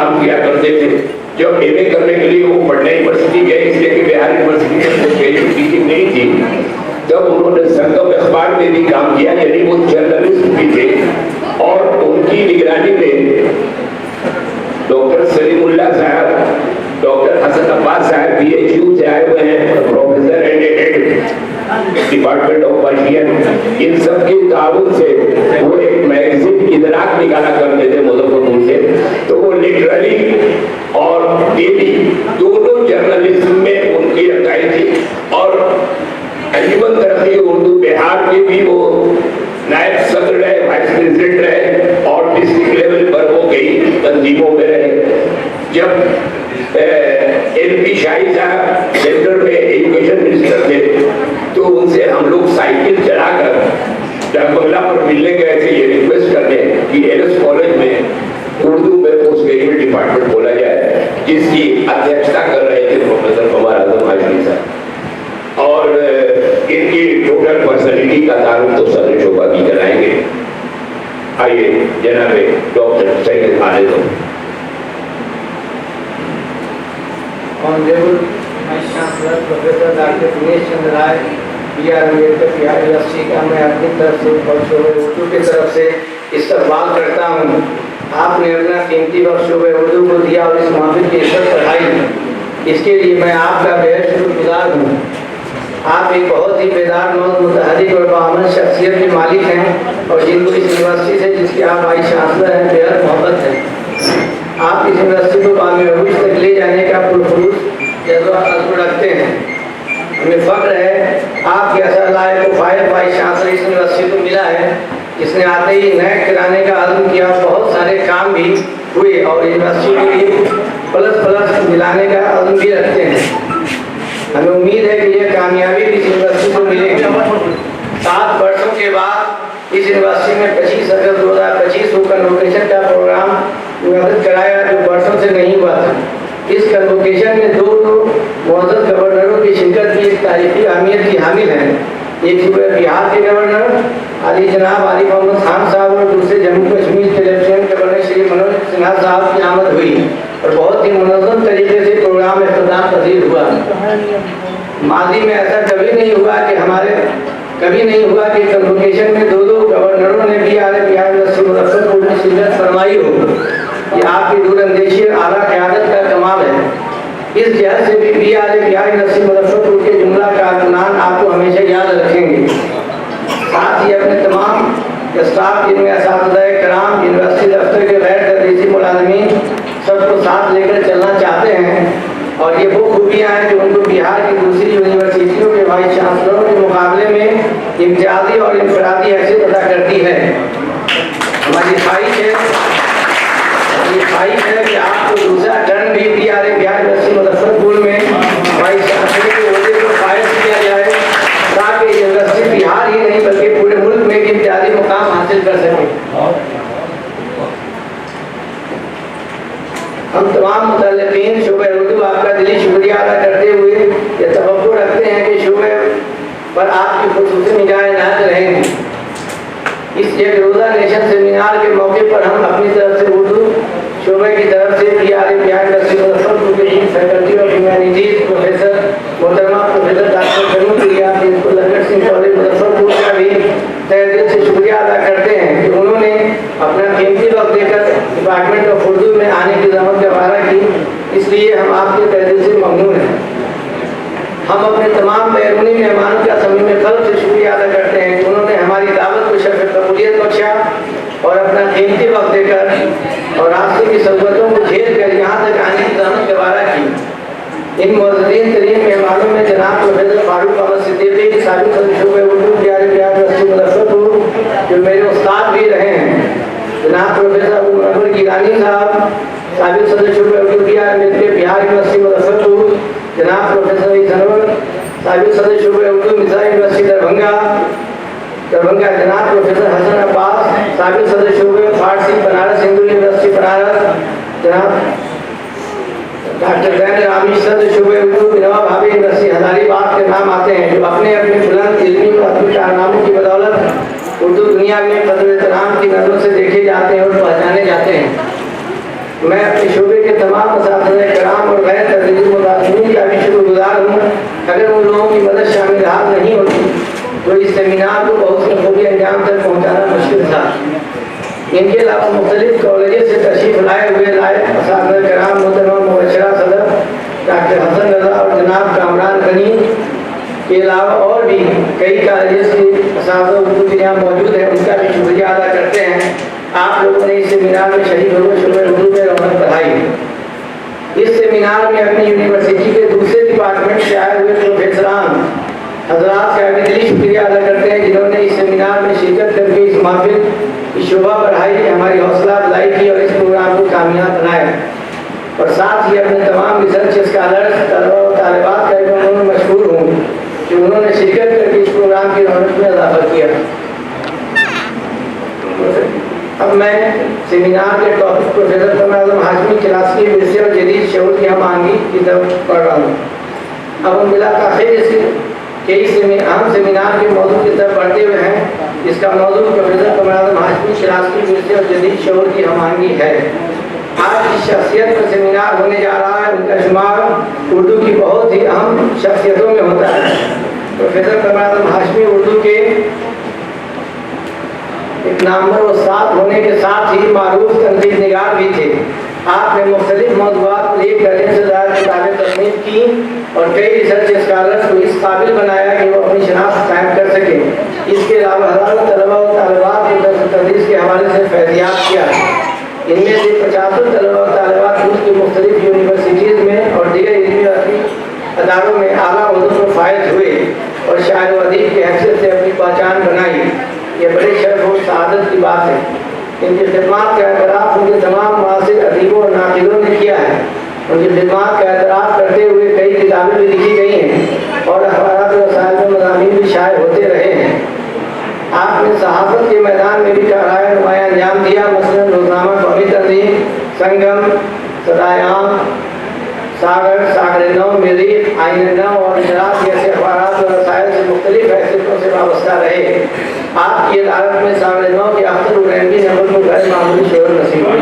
کام کیا کرتے تھے. جب ایم اے کرنے کے لیے وہ پٹنہ یونیورسٹی گئے, اس لیے کہ بہار یونیورسٹی میں گریجویٹ ٹیچنگ نہیں تھی, تب انہوں نے سنگم اخبار میں بھی کام کیا, یعنی وہ جرنلسٹ بھی تھے. اور ان کی نگرانی میں ڈاکٹر سلیم اللہ صاحب, ڈاکٹر حسن عباس صاحب پی ایچ یو سے آئے ہوئے ہیں, پروفیسر ڈپارٹمنٹ آف پرشین, ان سب کے تعاون سے وہ ایک میگزین ادراک نکالا کرتے تھے مظفر پور سے. تو وہ لٹرلی اور ڈیلی دونوں جرنلزم میں ان کی رکائی تھی. اور انجمن ترقی اردو بہار کے بھی وہ نائب صدر رہے, وائس پریزیڈنٹ رہے, اور ڈسٹرکٹ لیول پر وہ کئی تنظیموں میں رہے. جب ایل پی شاہی صاحب سینٹر میں ایجوکیشن منسٹر تھے تو ان سے ہم لوگ سائیکل چلا کر ڈاک بنگلہ پر ملنے گئے تھے, یہ ریکویسٹ کرنے کہ ایل ایس کالج میں اردو میں پوسٹ گریجویٹ ڈپارٹمنٹ کھولا جائے, جس کی ادھیکشتا کر رہے تھے پروفیسر قمر اعظم ہاشمی صاحب. اور ان کی ٹوٹل پرسنالٹی کا تعارف تو صدر شعبہ کی کرائیں گے. آئیے جناب doctor Syed Khalid. Honourable vice chancellor professor doctor Dinesh Chandra Rai, B R Ambedkar Bihar university کا میں اپنی طرف سے اور شعبہ اردو کی طرف سے استقبال کرتا ہوں. آپ نے اپنا قیمتی وقت شعبہ اردو کو دیا اور اس محفل کی عزت بڑھائی, اس کے لیے میں آپ کا بے حد شکر گزار ہوں. آپ ایک بہت ہی بیدار, متحرک اور باعمل شخصیت کے مالک ہیں, اور جن کو اس یونیورسٹی سے, جس کی آپ وائس چانسلر ہیں, بے حد محبت ہے. آپ اس یونیورسٹی کو بام عروج تک لے جانے کا پرخلوص جذبہ رکھتے ہیں. ہمیں فخر ہے آپ کے ایسا لائق و فائد وائس چانسلر اس یونیورسٹی کو ملا ہے, جس نے آتے ہی نئے کرانے کا عزم کیا. بہت سارے کام بھی ہوئے اور یونیورسٹی کے لیے پلس پلس ملانے کا عزم بھی رکھتے ہیں. ہمیں امید ہے کہ یہ کامیابی بھی اس یونیورسٹی کو ملے گی. 7 برسوں کے بعد اس یونیورسٹی میں 25 اگست 2025 کو کنووکیشن کا پروگرام منعقد کرایا, جو برسوں سے نہیں ہوا تھا. اس کنووکیشن میں 2 معزز گورنروں کی شرکت کی ایک تاریخی اہمیت کی حامل ہے. ایک صوبہ بہار کے گورنر علی جناب عارف محمد خان صاحب, اور دوسرے جموں کشمیر کے لیفٹیننٹ گورنر شری منوج سنہا صاحب کی آمد ہوئی, اور بہت ہی منظم طریقے سے پروگرام اختتام پذیر ہوا. ماضی میں ایسا کبھی نہیں ہوا کہ کنووکیشن میں 2 گورنروں نے بھی بہار یونیورسٹی مظفر پور میں شرکت فرمائی ہو. یہ آپ کی دور اندیشی اور اعلیٰ قیادت کا کمال ہے. اس جہت سے بھی بہار یونیورسٹی مظفر پور کے جملہ کارکنان آپ کو ہمیشہ یاد رکھیں گے. ساتھ ہی اپنے تمام اسٹاف, جن میں اساتذہ کرام, یونیورسٹی دفتر کے غیر تدریسی ملازمین, سب کو ساتھ لے کر چلنا چاہتے ہیں. اور یہ وہ خوبیاں ہیں جو ان کو بہار کی دوسری یونیورسٹیوں کے وائس چانسلروں کے مقابلے میں امتیازی اور انفرادی حیثیت ادا کرتی ہے. ہماری خواہش ہے کہ آپ کو دوسرا ٹرن بھی بہار یونیورسٹی مظفر پور میں وائس چانسلر کے عہدے کو فائز کیا جائے, تاکہ یونیورسٹی بہار ہی نہیں بلکہ پورے ملک میں ایک امتیازی مقام حاصل کر سکے. ہم تمام متعلقین شعبہ اردو آپ کا دلی شکریہ ادا کرتے ہوئے یہ توقع رکھتے ہیں کہ شعبے پر آپ کی خصوصی نگاہیں عنایت رہیں گی. اس ایک روزہ نیشن سیمینار کے موقع پر ہم اپنی طرف سے اردو شعبے کی طرف سے بہار یونیورسٹی مظفر پور کے chief faculty of humanities professor محترمہ پروفیسر ڈاکٹر کریم پریا, جن کو لنگر سنگھ کالج مظفر پور کا بھی تہہ دل سے شکریہ ادا کرتے ہیں کہ انہوں نے اپنا قیمتی وقت دے کر ڈپارٹمنٹ آف اردو میں آنے کی زحمت گوارا کی. اس لیے ہم آپ کے تہہ دل سے ممنون ہیں. ہم اپنے تمام بیرونی مہمانوں کا صمیم قلب سے شکریہ ادا کرتے ہیں کہ انہوں نے ہماری دعوت کو شرف قبولیت بخشا اور اپنا قیمتی وقت دے کر اور راستے کی صعوبتوں کو جھیل کر یہاں تک آنے کی زحمت گوارا کی. ان معززین ترین مہمانوں میں جناب پروفیسر فاروق احمد صدیقی, سابق صدر شعبہ اردو بہار یونیورسٹی مظفر پور, جو میرے استاد بھی رہے ہیں. جناب پروفیسر ابو منور گیلانی صاحب, سابق صدر شعبہ اردو بہار یونیورسٹی مظفر پور. جناب پروفیسر سنور, سابق صدر شعبہ اردو مرزا یونیورسٹی دربھنگا. جناب پروفیسر حسن عباس, سابق صدر شعبہ فارسی بنارس ہندو یونیورسٹی بنارس. جناب ڈاکٹر زین رامی, صدر شعبہ اردو بنوا بھابی یونیورسٹی ہزاری باغ کے نام آتے ہیں, جو اپنے بلند علمی اور ادبی کارناموں کی بدولت اردو دنیا میں قدر احترام کی نظروں سے دیکھے جاتے ہیں اور پہچانے جاتے ہیں. मैं अपने शोबे के तमाम असातिज़ा कराम और गैर तदरीजी मुतालिमीन का भी शुक्रगुजार हूँ। अगर उन लोगों की मदद शामिल हाथ नहीं होती तो इस सेमिनार को बहुत सी खूबी अंजाम तक पहुँचाना मुश्किल था। इनके अलावा मुख्तलिफ कॉलेजों से तशरीफ लाए हुए असातिज़ा कराम मोहतरमा मुबशरा सदर डॉक्टर हसन रजा और जनाब कामरान गनी के अलावा और भी कई कॉलेज के असातिज़ा उर्दू के यहाँ मौजूद हैं, उनका भी शुक्रिया अदा करते हैं। आप लोगों ने इस सेमिनार में शरीक होकर शोबे उर्दू में रौनक बढ़ाई। इस सेमिनार में अपनी यूनिवर्सिटी के दूसरे डिपार्टमेंट से आए हुए प्रोफेसरान हजरात का भी दिली शुक्रिया अदा करते हैं, जिन्होंने इस सेमिनार में शिरकत करके इस महफिल की शोभा बढ़ाई, हमारी हौसला अफजाई की और इस प्रोग्राम को कामयाब बनाया। और साथ ही अपने तमाम रिसर्च स्कॉलर्स, तलबा और तालिबात का भी मैं मशहूर हूँ कि उन्होंने शिरकत करके इस प्रोग्राम की रौनक में इजाफा किया। अब मैं सेमिनार के टॉपिक प्रोफेसर कमर आजम हाशमी क्लासी विरसे और जदीद शऊर की हमांगी की तरफ पढ़ रहा हूँ। अब हम बिला ताखिर इस अहम सेमिनार के मौजूद की तरफ बढ़ते हुए हैं, जिसका मौजूद प्रोफेसर कमर आजम हाशमी क्लासी विरसे और जदीद शऊर की हमांगी है। आज जिस शख्सियत पर सेमिनार होने जा रहा है उनका शुमार उर्दू की बहुत ही अहम शख्सियतों में होता है। प्रोफेसर कमर आजम हाशमी उर्दू के एक नामवर और साथ होने के साथ ही मारूफ तनकीद निगार भी थे। आपने मुख्तलिफ मौज़ूआत लेकर दर्जन से ज़्यादा किताबें तस्नीफ की और कई रिसर्च स्कॉलर्स को इस काबिल बनाया कि वो अपनी शनाख्त कायम कर सकें। इसके अलावा हज़ारों तलबा और तालिबात को दर्स तदरीस के हवाले से फैज़याब किया। इनमें से 75 तलबा और तालिबात रूस की मुख्तलिफ यूनिवर्सिटीज़ में और दीगर इल्मी अदारों में आला उर्दू में फ़ायद हुए और शायर व अदीब की हैसियत से अपनी पहचान बनाई। ये बड़े शर्फ और सआदत की बात है। इनकी खिदमत का एतराफ़ उनके तमाम मुआसिर अदीबों और नाक़िदों ने किया है। उनकी खिदमत का एतराफ़ करते हुए कई किताबें भी लिखी गई हैं और अखबारात और वसाइल में मज़ामीन भी शाये होते रहे हैं। आपने सहाफ़त के मैदान में भी कराया नुमाया अंजाम दिया। मसलन रोज़नामा कौमी तंज़ीम, संगम, सदायाम, सागर, सागर नौ, मरीख, आइन नौ और इजरात जैसे अखबारात और वसाइल से मुख्तलिफ हैसियतों से वाबस्ता रहे। आपकी अदालत में सागर नौ के अख्तर उरैनी नंबर को गैर मामूली शोहरत नसीब हुई।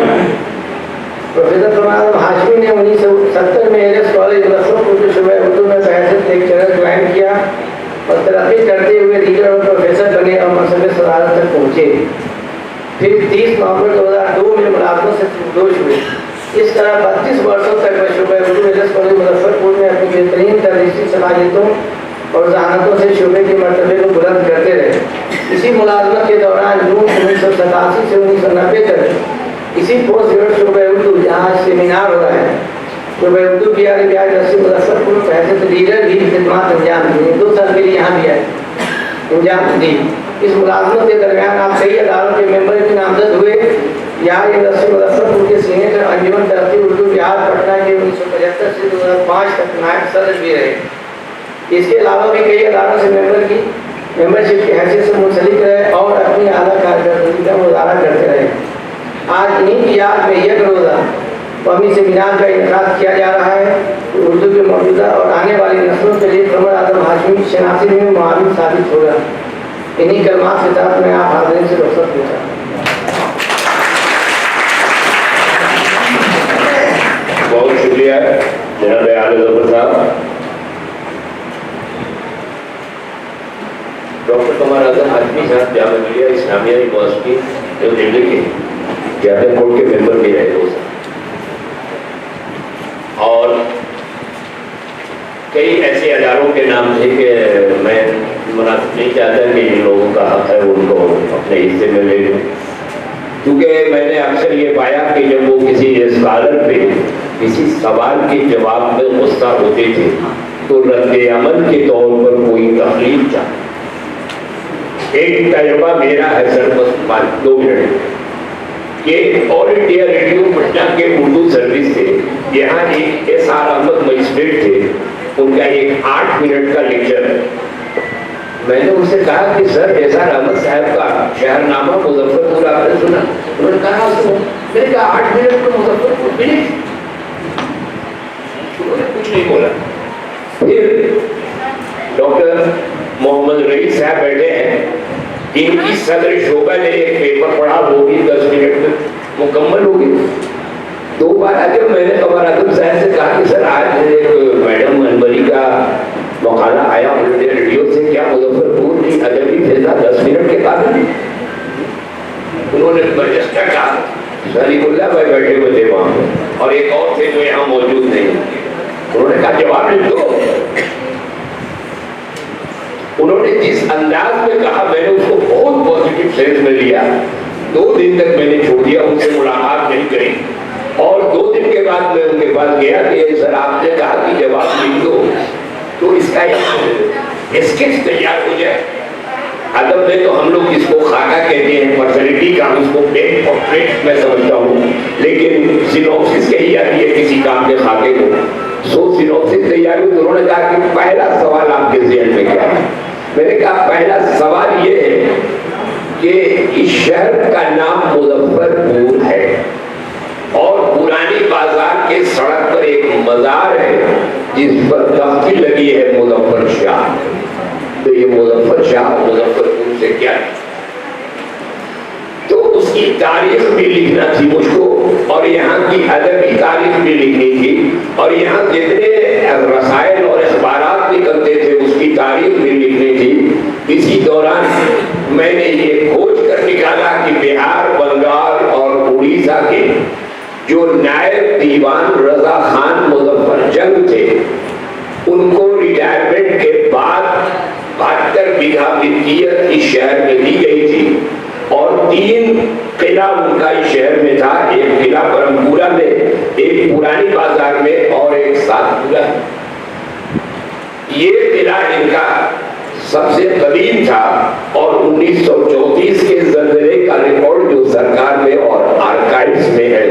प्रोफेसर कमर आजम हाशमी ने 1970 में एल एस कॉलेज मुज़फ़्फ़रपुर के शोबे उर्दू में बहसीत लेक्चरर ज्वाइन किया और तरक्की करते हुए रीडर और प्रोफेसर बने और मनसब सदारत तक पहुँचे। फिर 30 नवंबर 2002 में मुलाजमत से दोष हुए। इस तरह 32 वर्षों तक वह शोबे Urdu L S college Muzaffarpur में अपनी बेहतरीन तदरीसी सलाहियतों और जहानतों से शोबे के मरतबे को बुलंद करते रहे। इसी मुलाजमत के दौरान जून 1987 से 1990 तक इसी पोस्ट ग्रेजुएट शोबे उर्दू जहाँ सेमिनार हो रहा है शोबे उर्दू की मुज़फ़्फ़रपुर में हैसियत लीडर भी खिदमत अंजाम दी। 2 साल के लिए यहाँ भी है अंजाम दी। इस मुलाजमत के दरमियान आप कई अदारों के मेंबर भी नामजद हुए। यहाँ यूनिवर्सिटी मुज़फ़्फ़रपुर के सीनेटर अंजुमन तरक्की उर्दू बिहार पटना के 1975 से 2005 तक नायब सदर भी रहे। इसके अलावा भी कई अदारों से मेंबरशिप की हैसियत से मुंसलिक रहे और अपनी आला कारकर्दगी का मुजाहरा करते रहे। आज इन्हीं की याद में एक रोज़ा कौमी सेमिनार का इनेकाद किया जा रहा है। उर्दू के मौजूदा और आने वाली नस्लों के लिए कमर आजम हाशमी की शनाख्ती में मुआविन साबित होगा। इन्हीं कलमात के साथ मैं आप हाज़रीन से रुख़्सत पूछा। बहुत शुक्रिया जनाब आले ज़फ़र साहब। डॉक्टर कमर आजम हाशमी साहब जामिया मिलिया इस्लामिया यूनिवर्सिटी जो दिल्ली के जामिया बोर्ड के मेंबर भी रहे 2 साल और कई ऐसे अदारों के नाम थे कि मैं मुनासिब नहीं चाहता कि जिन लोगों का हक है उनको अपने हिस्से में ले लूँ, क्योंकि मैंने अक्सर ये पाया कि जब वो किसी स्कॉलर पे किसी सवाल के जवाब में गुस्सा होते थे तो रद्द अमल के तौर पर कोई तकलीफ चाहते। एक तजुर्बा मेरा है सर बस 2 मिनट के ऑल इंडिया रेडियो पटना के उर्दू सर्विस से यहाँ एक एस.आर. अहमद मजिस्ट्रेट थे, उनका एक 8 मिनट का लेक्चर। मैंने उनसे कहा कि सर एस.आर. अहमद साहब का शहरनामा मुज़फ़्फ़रपुर आपने सुना? उन्होंने कहा सुनो। मैंने कहा 8 मिनट तो मुज़फ़्फ़रपुर फिनिश। उन्होंने कुछ नहीं बोला। फिर डॉक्टर मोहम्मद रईस साहब बैठे हैं, इनकी सदर शोबा ने एक पेपर पढ़ा, वो भी 10 मिनट में मुकम्मल हो गई। 2 साहब बैठे हुए थे वहां पे, और एक और थे जो यहाँ मौजूद नहीं। उन्होंने कहा जवाब लिख दो। उन्होंने जिस अंदाज में कहा मैंने उसको बहुत पॉजिटिव सेंस में लिया। 2 दिन तक मैंने छोड़ दिया, उनसे मुलाकात नहीं करी। और 2 दिन के बाद मैं उनके पास गया कि सर आपने कहा कि जवाब लिख दो, तो इसका स्केच तैयार हो जाए। अदब में तो हम लोग जिसको खाका कहते हैं पर्सनैलिटी का, उसको पेन पोर्ट्रेट मैं समझता हूँ, लेकिन सिनॉप्सिस कही जाती है किसी काम के खाके को। सो सिनॉप्सिस तैयार हुई तो उन्होंने कहा कि पहला सवाल आपके ज़हन में क्या है? मैंने कहा पहला सवाल ये है कि इस शहर का नाम मुजफ्फरपुर है और पुरानी बाजार के सड़क पर एक मजार है जिस पर तख्ती लगी है मुजफ्फर शाह। तो ये मुजफ्फर शाह मुजफ्फरपुर से क्या है? तो उसकी तारीख भी लिखना थी मुझको, और यहाँ की अदबी तारीख भी लिखनी थी, और यहाँ जितने रसायन और अखबारात निकलते थे उसकी तारीख भी लिखनी थी। इसी दौरान मैंने ये खोज कर निकाला कि बिहार, बंगाल और उड़ीसा के जो नायब दीवान रजा खान मुजफ्फरजंग थे, उनको रिटायरमेंट के बाद 72 बीघा मिल्कियत इस शहर में दी गई थी, और 3 किला उनका इस शहर में था। एक किला ब्रह्मपुरा में, एक पुरानी बाजार में, और एक सातपुरा। ये किला इनका सबसे कदीम था, और 1934 के ज़लज़ले का रिकॉर्ड जो सरकार में और आर्काइव्स में है,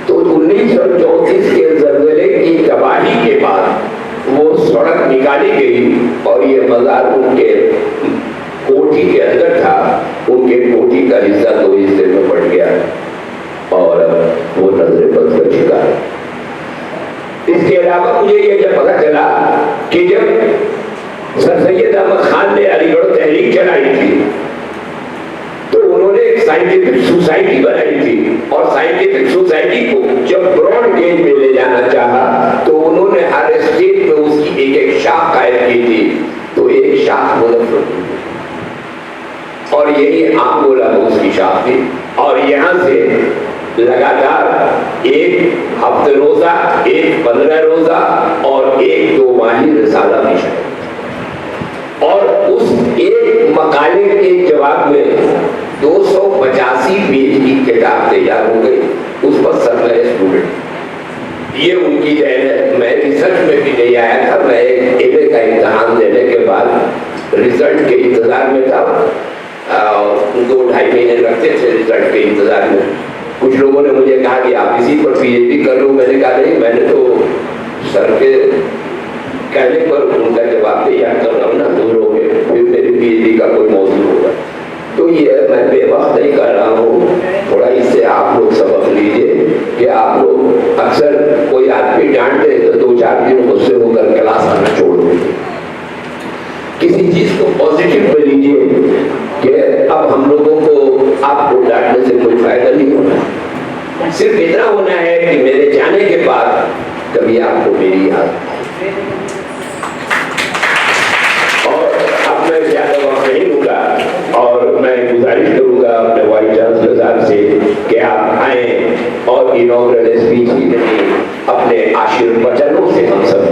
तो 1934 के ज़लज़ले की तबाही के बाद वो सड़क निकाली गई, और ये मज़ार उनके कोठी के अंदर था। उनके कोठी का हिस्सा 2 हिस्से में बढ़ गया और वो नजरे बद कर चुका है। इसके अलावा मुझे ये जब पता चला कि जब सर सैयद अहमद खान ने अलीगढ़ तहरीक चलाई थी, तो उन्होंने एक साइंटिफिक सोसाइटी बनाई थी, और साइंटिफिक सोसाइटी को जब ब्रॉड गेज में ले जाना चाहा तो उन्होंने हर स्टेट में उसकी एक शाख कायम की थी। तो एक शाख मुजफ्फरपुर, और यही आंगोला में उसकी शाख थी, और यहाँ से लगातार एक हफ्ते रोजा, एक 15 रोजा और एक 2 माही रिसाला भी शायद। और उस एक मकाले के जवाब में 285 पेज की किताब तैयार हो गई। उस पर सर्वे स्टूडेंट, ये उनकी देन है। मैं रिसर्च में भी नहीं आया था, मैं एमए का इम्तहान देने के बाद रिजल्ट के इंतजार में था। 2-2.5 महीने लगते थे रिजल्ट के इंतजार में। कुछ लोगों ने मुझे कहा कि आप इसी पर पीएचडी कर लो। मैंने कहा नहीं, मैंने तो सर के कहने पर उनका जवाब तैयार कर रहा हूँ ना, दूर हो गए, फिर मेरी पीएचडी का कोई मौजूद होगा। तो ये मैं बेवक्त नहीं कर रहा हूँ, थोड़ा इससे आप लोग सबक लीजिए कि आप लोग अक्सर कोई आदमी डांट दे तो 2-4 दिन गुस्से होकर क्लास आना छोड़ दीजिए। किसी चीज को पॉजिटिव में लीजिए कि अब हम लोगों को आपको डांटने से कोई फायदा नहीं होना। सिर्फ इतना होना है कि मेरे जाने के बाद कभी आपको मेरी याद। और अब मैं ज्यादा वक्त नहीं लूंगा, और मैं गुजारिश करूंगा अपने वाइस चांसलर साहब से कि आप आए और इनॉग्रेल स्पीच की अपने आशीर्वचनों से हम सब